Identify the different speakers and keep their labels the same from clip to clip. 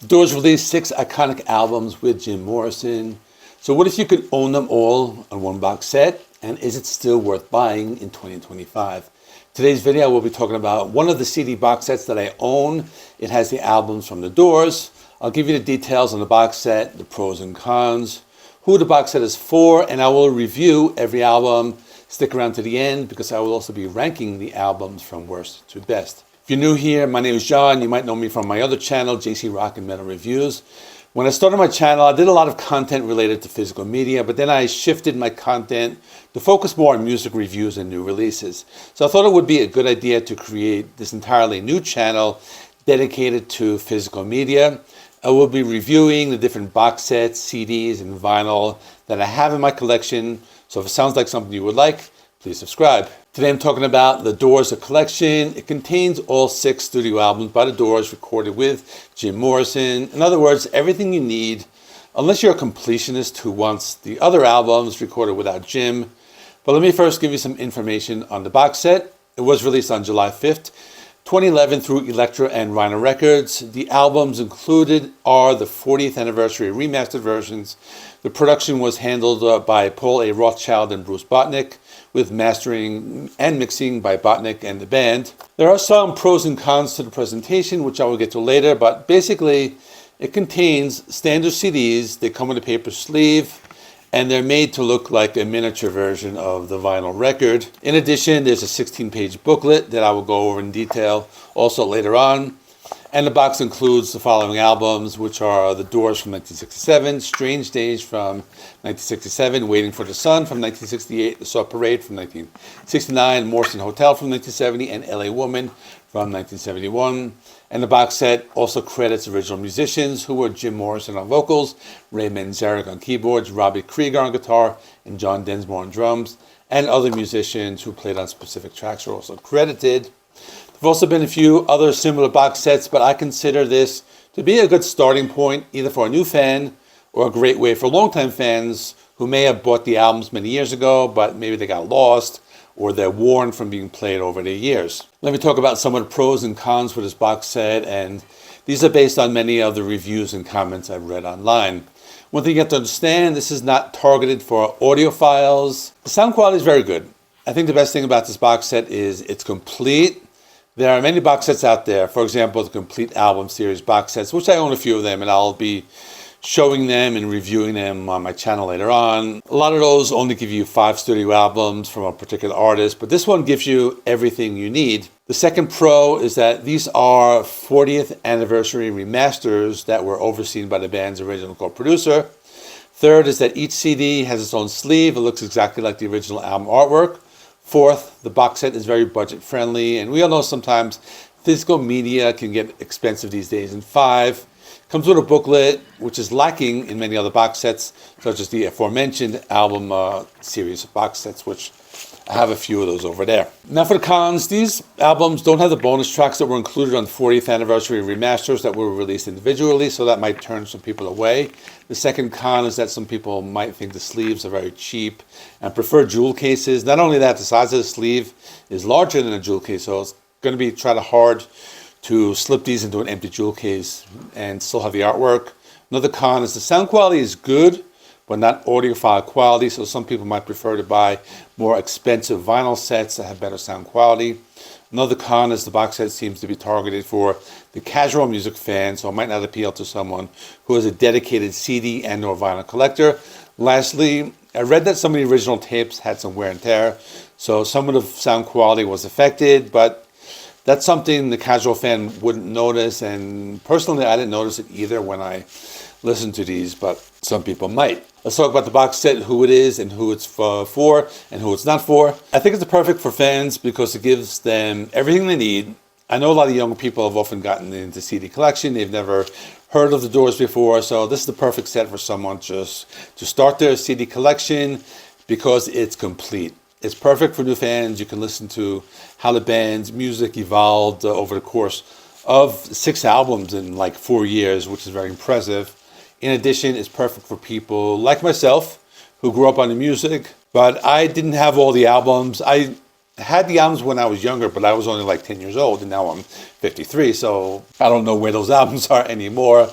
Speaker 1: The Doors released 6 iconic albums with Jim Morrison. So what if you could own them all on one box set? And is it still worth buying in 2025? Today's video, we'll be talking about one of the CD box sets that I own. It has the albums from The Doors. I'll give you the details on the box set, the pros and cons, who the box set is for, and I will review every album. Stick around to the end because I will also be ranking the albums from worst to best. If you're new here, my name is John. You might know me from my other channel, JC Rock and Metal Reviews. When I started my channel, I did a lot of content related to physical media, but then I shifted my content to focus more on music reviews and new releases. So I thought it would be a good idea to create this entirely new channel dedicated to physical media. I will be reviewing the different box sets, CDs, and vinyl that I have in my collection. So if it sounds like something you would like, please subscribe. Today I'm talking about The Doors, a collection. It contains all 6 studio albums by The Doors recorded with Jim Morrison. In other words, everything you need, unless you're a completionist who wants the other albums recorded without Jim. But let me first give you some information on the box set. It was released on July 5th, 2011 through Elektra and Rhino Records. The albums included are the 40th anniversary remastered versions. The production was handled by Paul A. Rothschild and Bruce Botnick, with mastering and mixing by Botnick and the band. There are some pros and cons to the presentation, which I will get to later, but basically it contains standard CDs. They come with a paper sleeve, and they're made to look like a miniature version of the vinyl record. In addition, there's a 16-page booklet that I will go over in detail also later on. And the box includes the following albums, which are The Doors from 1967, Strange Days from 1967, Waiting for the Sun from 1968, The Soft Parade from 1969, Morrison Hotel from 1970, and LA Woman from 1971. And the box set also credits original musicians who were Jim Morrison on vocals, Ray Manzarek on keyboards, Robbie Krieger on guitar, and John Densmore on drums, and other musicians who played on specific tracks are also credited. There have also been a few other similar box sets, but I consider this to be a good starting point either for a new fan or a great way for longtime fans who may have bought the albums many years ago, but maybe they got lost or they're worn from being played over the years. Let me talk about some of the pros and cons for this box set, and these are based on many of the reviews and comments I've read online. One thing you have to understand, this is not targeted for audiophiles. The sound quality is very good. I think the best thing about this box set is it's complete. There are many box sets out there, for example, the complete album series box sets, which I own a few of them, and I'll be showing them and reviewing them on my channel later on. A lot of those only give you 5 studio albums from a particular artist, but this one gives you everything you need. The second pro is that these are 40th anniversary remasters that were overseen by the band's original co-producer. Third is that each CD has its own sleeve. It looks exactly like the original album artwork. Fourth, the box set is very budget friendly, and we all know sometimes physical media can get expensive these days. And 5, comes with a booklet, which is lacking in many other box sets, such as the aforementioned album series of box sets, which I have a few of those over there. Now for the cons, these albums don't have the bonus tracks that were included on the 40th anniversary remasters that were released individually, so that might turn some people away. The second con is that some people might think the sleeves are very cheap and prefer jewel cases. Not only that, the size of the sleeve is larger than a jewel case, so it's going to be hard to slip these into an empty jewel case and still have the artwork. Another con is the sound quality is good, but not audiophile quality, so some people might prefer to buy more expensive vinyl sets that have better sound quality. Another con is the box set seems to be targeted for the casual music fan, so it might not appeal to someone who is a dedicated CD and or vinyl collector. Lastly, I read that some of the original tapes had some wear and tear, so some of the sound quality was affected, but that's something the casual fan wouldn't notice, and personally I didn't notice it either when I listened to these, but some people might. Let's talk about the box set, who it is and who it's for and who it's not for. I think it's perfect for fans because it gives them everything they need. I know a lot of young people have often gotten into CD collection. They've never heard of the Doors before, so this is the perfect set for someone just to start their CD collection because it's complete. It's perfect for new fans. You can listen to how the band's music evolved over the course of 6 albums in like 4 years, which is very impressive. In addition, it's perfect for people like myself who grew up on the music, but I didn't have all the albums. I had the albums when I was younger, but I was only like 10 years old, and now I'm 53, so I don't know where those albums are anymore.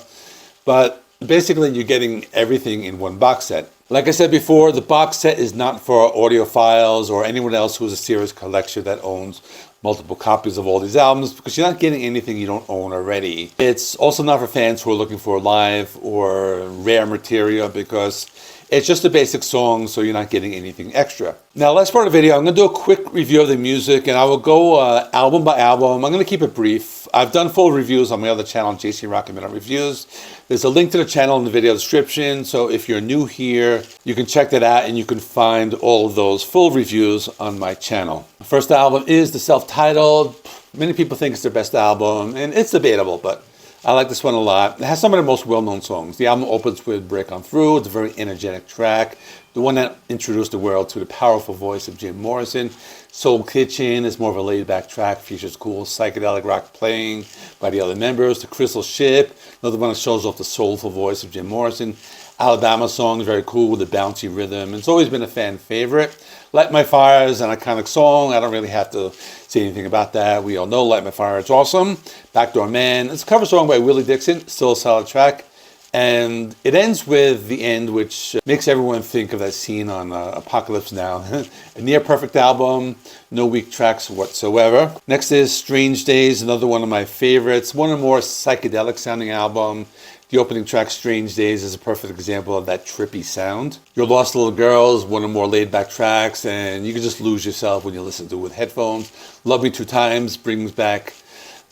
Speaker 1: But basically, you're getting everything in one box set. Like I said before, the box set is not for audiophiles or anyone else who's a serious collector that owns multiple copies of all these albums, because you're not getting anything you don't own already. It's also not for fans who are looking for live or rare material, because it's just a basic song, so you're not getting anything extra. Now, last part of the video, I'm going to do a quick review of the music, and I will go album by album. I'm going to keep it brief. I've done full reviews on my other channel, JC Rocky Metal Reviews. There's a link to the channel in the video description, so if you're new here, you can check that out, and you can find all of those full reviews on my channel. The first album is the self-titled. Many people think it's their best album, and it's debatable, but I like this one a lot. It has some of the most well-known songs. The album opens with Break On Through. It's a very energetic track. The one that introduced the world to the powerful voice of Jim Morrison. Soul Kitchen is more of a laid-back track. Features cool psychedelic rock playing by the other members. The Crystal Ship, another one that shows off the soulful voice of Jim Morrison. Alabama song is very cool with a bouncy rhythm. It's always been a fan favorite. Light My Fire is an iconic song. I don't really have to say anything about that. We all know Light My Fire. It's awesome. Backdoor Man. It's a cover song by Willie Dixon. Still a solid track. And it ends with the end, which makes everyone think of that scene on Apocalypse Now. A near perfect album. No weak tracks whatsoever. Next is Strange Days, another one of my favorites. One of the more psychedelic sounding album. The opening track, Strange Days, is a perfect example of that trippy sound. Your Lost Little Girl is one of the more laid-back tracks, and you can just lose yourself when you listen to it with headphones. Love Me Two Times brings back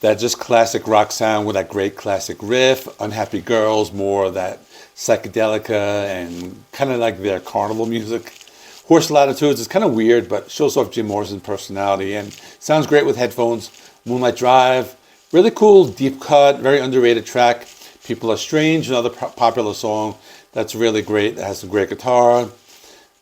Speaker 1: that just classic rock sound with that great classic riff. Unhappy Girls, more of that psychedelica and kind of like their carnival music. Horse Latitudes is kind of weird, but shows off Jim Morrison's personality and sounds great with headphones. Moonlight Drive, really cool, deep cut, very underrated track. People Are Strange, another popular song that's really great. It has some great guitar.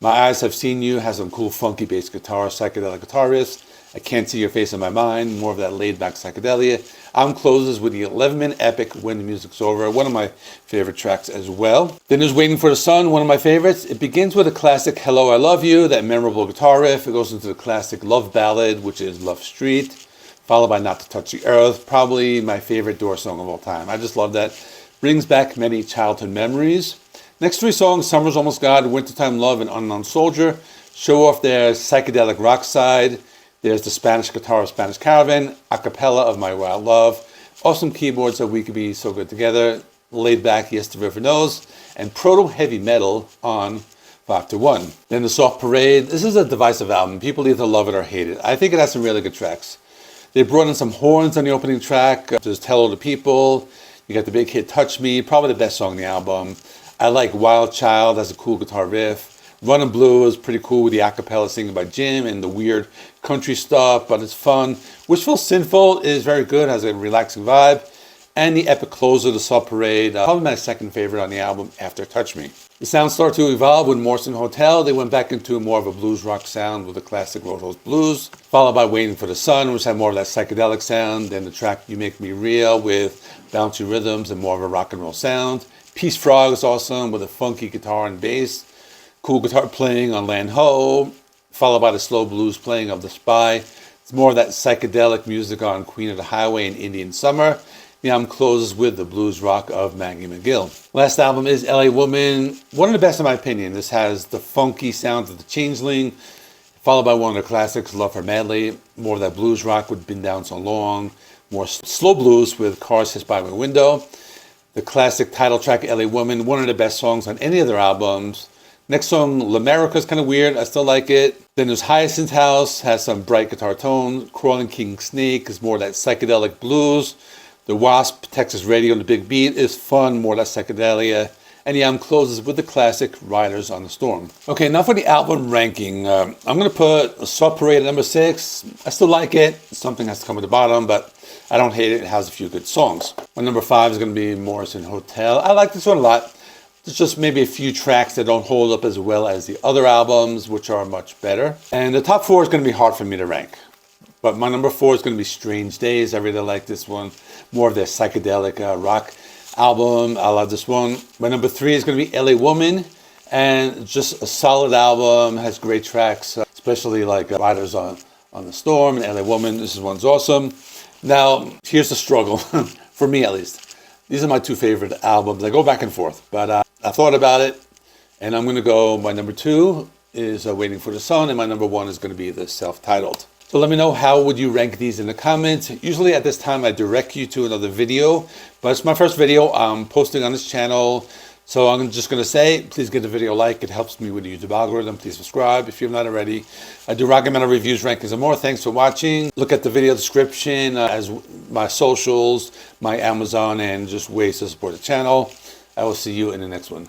Speaker 1: My Eyes Have Seen You has some cool funky bass guitar, psychedelic guitar riffs. I Can't See Your Face in My Mind, more of that laid-back psychedelia. Album closes with the 11-minute epic When the Music's Over, one of my favorite tracks as well. Then there's Waiting for the Sun, one of my favorites. It begins with a classic Hello, I Love You, that memorable guitar riff. It goes into the classic love ballad, which is Love Street, followed by Not to Touch the Earth, probably my favorite Doors song of all time. I just love that. Brings back many childhood memories. Next three songs, Summer's Almost Gone, Wintertime Love, and Unknown Soldier, show off their psychedelic rock side. There's the Spanish guitar of Spanish Caravan, a cappella of My Wild Love, awesome keyboards of We Could Be So Good Together, laid back Yes the River Knows, and proto-heavy metal on 5 to 1. Then the Soft Parade. This is a divisive album. People either love it or hate it. I think it has some really good tracks. They brought in some horns on the opening track. There's Tell All the People. You got the big hit Touch Me, probably the best song on the album. I like Wild Child, has a cool guitar riff. Runnin' Blue is pretty cool with the a cappella singing by Jim and the weird country stuff, but it's fun. Wishful Sinful is very good, has a relaxing vibe. And the epic closer, The Soft Parade, probably my second favorite on the album after Touch Me. The sound started to evolve with Morrison Hotel. They went back into more of a blues rock sound with the classic Roadhouse Blues, followed by Waiting for the Sun, which had more of that psychedelic sound. Then the track You Make Me Real with bouncy rhythms and more of a rock and roll sound. Peace Frog is awesome with a funky guitar and bass. Cool guitar playing on Land Ho, followed by the slow blues playing of The Spy. It's more of that psychedelic music on Queen of the Highway and Indian Summer. The album closes with the blues rock of Maggie McGill. Last album is LA Woman, one of the best in my opinion. This has the funky sounds of The Changeling, followed by one of the classics, Love Her Madly. More of that blues rock with Been Down So Long. More slow blues with Cars Hiss By My Window. The classic title track, LA Woman, one of the best songs on any of their albums. Next song, L'America, is kind of weird. I still like it. Then there's Hyacinth House, has some bright guitar tones. Crawling King Snake is more of that psychedelic blues. The Wasp, Texas Radio, and the Big Beat is fun, more of that psychedelia. And the album closes with the classic Riders on the Storm. Okay, now for the album ranking. I'm going to put Soft Parade at number 6. I still like it. Something has to come at the bottom, but I don't hate it. It has a few good songs. My number 5 is going to be Morrison Hotel. I like this one a lot. There's just maybe a few tracks that don't hold up as well as the other albums, which are much better. And the top 4 is going to be hard for me to rank. But my number 4 is going to be Strange Days. I really like this one. More of their psychedelic rock album. I love this one. My number 3 is going to be LA Woman. And just a solid album. Has great tracks, especially like Riders on the Storm and LA Woman. This one's awesome. Now, here's the struggle, for me at least. These are my two favorite albums. I go back and forth, but I thought about it, and I'm going to go, my number 2 is Waiting for the Sun, and my number 1 is going to be the self-titled. So let me know, how would you rank these in the comments. Usually at this time I direct you to another video, but it's my first video I'm posting on this channel. So I'm just going to say, please give the video a like. It helps me with the YouTube algorithm. Please subscribe if you're not already. I do recommend reviews, rankings, and more. Thanks for watching. Look at the video description as my socials, my Amazon, and just ways to support the channel. I will see you in the next one.